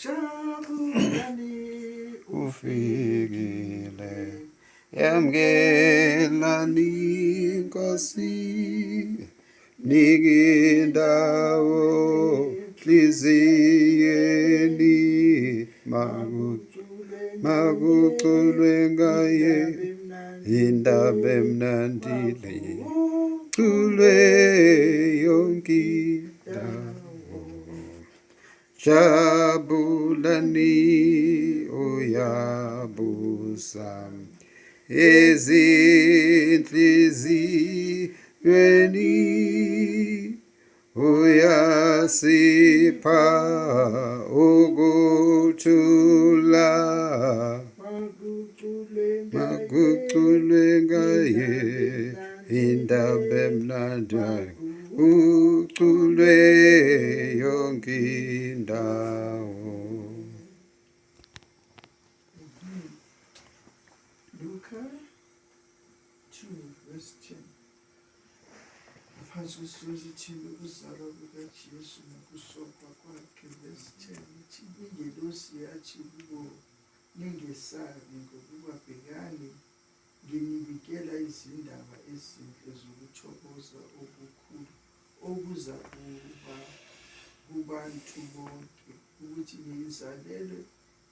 Jabulani ufikile yamkelani Nkosi nikindawo hliziyeni makuculwe ngaye indaba emnandi le culwe yonke indawo. Jabulani uyabusa ezinhliziyweni uyasipha ukuthula makuculwe ngaye indaba emnandi uculwe yonke indawo. Luka 2:10. Phansi kwesizwe thina ukuzalwa kukaJesu nokusokwa kwakhe, verse 10 ithi ingelosi yathi kubo, ningesabi, ngokuba bhekani nginibikela izindaba ezinhle zokuthokoza okukhulu okuza kuba kubantu bonke, ukuthi ngizalelwe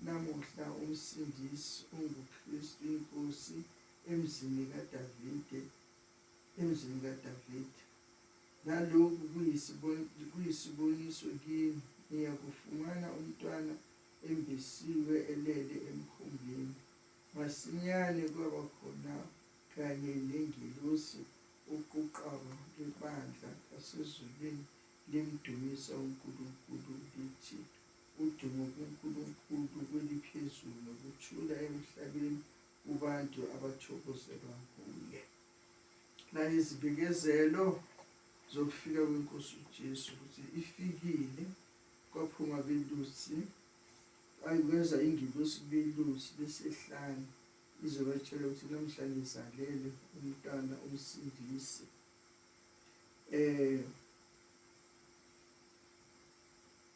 namuhla umsindisi onguKristu iNkosi emzini kaDavide. Nalokhu kuyisiboniso kini, niyakufumana umntwana embesiwe elele emkhumbini. Masinyane kwaba khona kanye nengilosi uquqaba lebandla lasezulwini limdumisa uNkulunkulu lithi, udumo kuNkulunkulu kweliphezulu nokuthula emhlabeni kubantu abathokozelwa nguye. Nayizibikezelo zokufika kweNkosi uJesu ukuthi ifikile. Kwaphuma belusi ayikweza ingilosi belusi besihlanu izobatshela ukuthi namhlanje ngizalele umntwana umsindisi.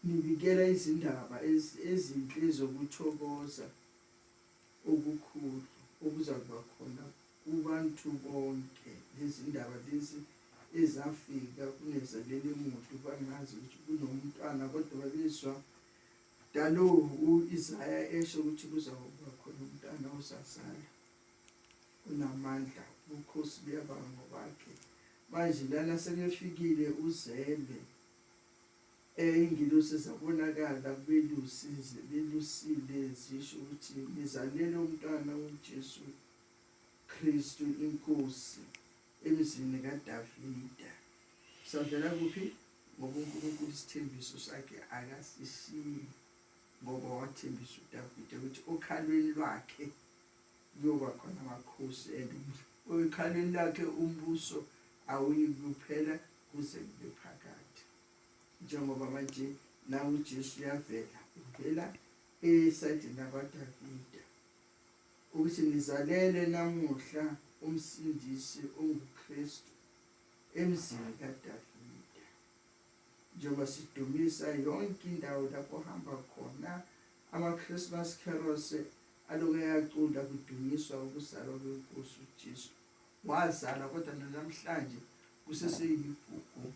Nibikela izindaba ezinhle zokuthokoza okukhulu okuza kuba khona kubantu bonke. Lezi ndaba lezi ezafika kunezalele umuntu bangazi ukuthi kunomntwana, kodwa babizwa dalo u-Isaya esho ukuthi kuza kuba khona umntwana ozazala unamandla, ubukhosi buyabanga ngokwakhe. Manje lana sebefikile uzele, ingilosi zabonakala belusile zisho ukuthi nizalele umntwana uJesu Kristu iNkosi emzini kaDavida. Savela kuphi? Ngoba uNkulunkulu isithembiso sakhe akasishiyi, ngoba wathembisa uDavida ukuthi okhalweni lwakhe kuyoba khona amakhosi, and okhalweni lakhe umbuso awuyi kuphela kuze kube phakade. Njengoba manje nawe uJesu uyavela, uvela esayidini lakaDavida, ukuthi nizalele namuhla umsindisi onguKristu emzini kaDavida. Njengoba sidumisa yonke indawo lapho hamba khona ama-Christmas carols aloku ayacunda kudunyiswa ukuzalwa kweNkosi uJesu. Wazala kodwa namhlanje kuseseyigugu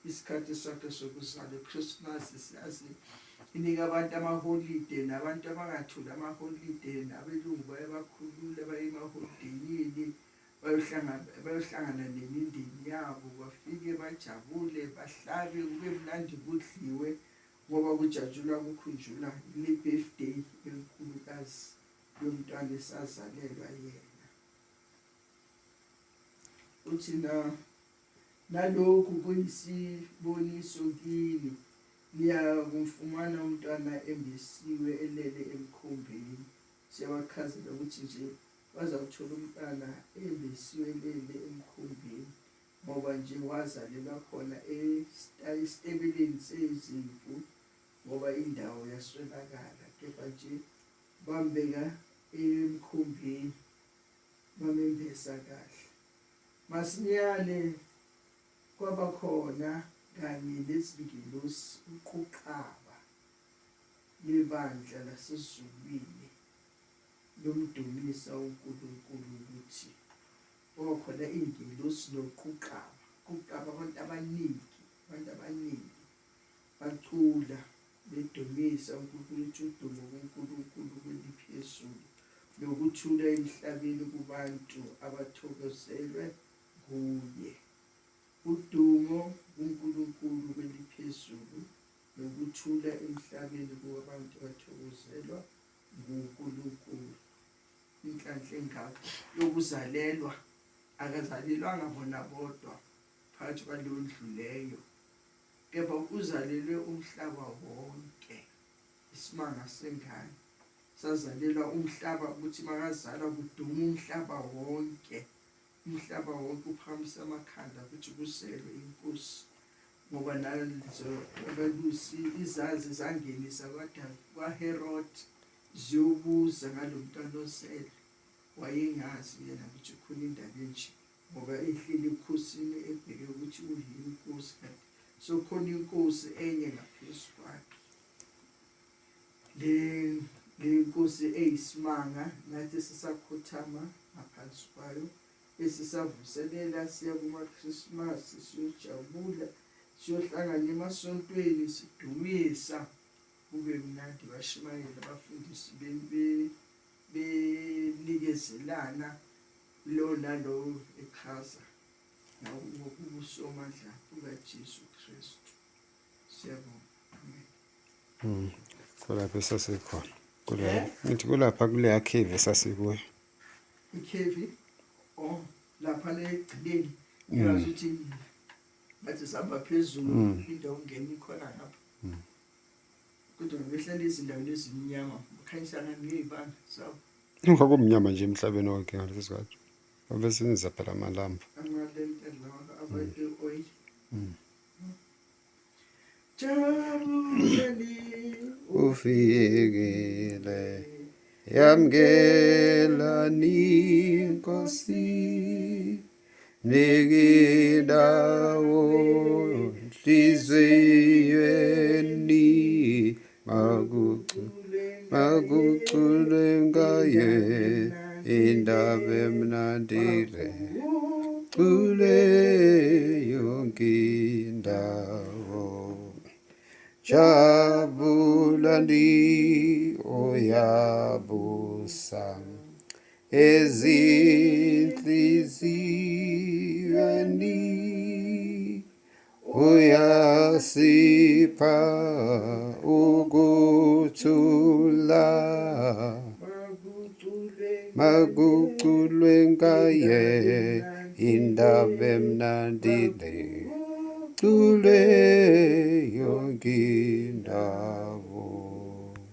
isikhathi sakhe sokuzalwa. iChristmas siyazi inika abantu amaholide, nabantu abangathuli amaholide nabelungu bayabakhulula baye emaholideyini bayohlangana nemindeni yabo, bafike bajabule bahlabe kube mnandi kudliwe, ngoba kujatshulwa kukhunjulwa le-birthday enkulukazi yomntwana esazalelwa yena. Uthi nalokhu kuyisiboniso kini, niyakumfumana umntwana embesiwe elele emkhumbini. Siyabachazela ukuthi nje bazawuthola umntwana embesiwe elele emkhumbini, ngoba nje wazalelwa khona esitebeleni sezimvu, ngoba indawo yaswelakala, kepha nje bambeka emkhumbini bamembesa kahle. Masinyane kwaba khona kanye nezingilosi uquqaba lebandla lasezulwini lomdumisa uNkulunkulu ukuthi okhona ingelosi noquqaba abantu abaningi bacula bedumisa uNkulunkulu ukuthi udumo kuNkulunkulu kweliphezulu nokuthula emhlabeni kubantu abathokozelwe nguye. Udumo kuNkulunkulu kweliphezulu nokuthula emhlabeni kubantu abathokozelwa nguNkulunkulu. Inhlanhla engako yokuzalelwa akazalelwanga bona bodwa phakathi kwaleyo ndlu leyo, kepha uzalelwe umhlaba wonke. Isimanga sengane sazalelwa umhlaba ukuthi makazalwa kuduma umhlaba wonke. Umhlaba wonke uphakamisa amakhanda ukuthi kuzelwe inkosi, ngoba nazo abalusi izazi zangenisa kwaHerodi ziyobuza ngalo mntwana ozelwe. Wayengazi yena ukuthi khona indaba enje, ngoba ehleli ebukhosini ebheke ukuthi uyinkosi, kanti sokhona inkosi enye ngaphezu kwakhe. Le nkosi eyisimanga nathi sisakhothama ngaphansi kwayo, esisavuselela siya kumaKhrisimasi, siyojabula, siyohlangana emasontweni, sidumisa, kube mnandi, bashumayela abafundisi benikezelana lo nalo echaza ngokubusomandla kukaJesu Kristu. Siyabonga. Kulapho sasikhona. Ngithi kulapha kule cave esasikuyo. Ikhevi lapha legcileni uyazi ukuthi bathi sihamba phezulu indawo ungena ikhona lapha. Kodwa ngehlala izindaweni ezimnyama kukhanyisa ngezibanga sawo. Kwakumnyama nje emhlabeni wonke ngaleso sikhathi. Babesenza phela amalambu. Amalempe lawa abe-oil. Jabulani ufikile, yamkelani Nkosi, nikindawo enhliziyweni, makuculwe ngaye indaba emnandi le, cule yonke indawo. Jabulani oyabusa ezinhliziyweni, uyasipha ukuthula, makuculwe ngaye indaba emnandi le, cule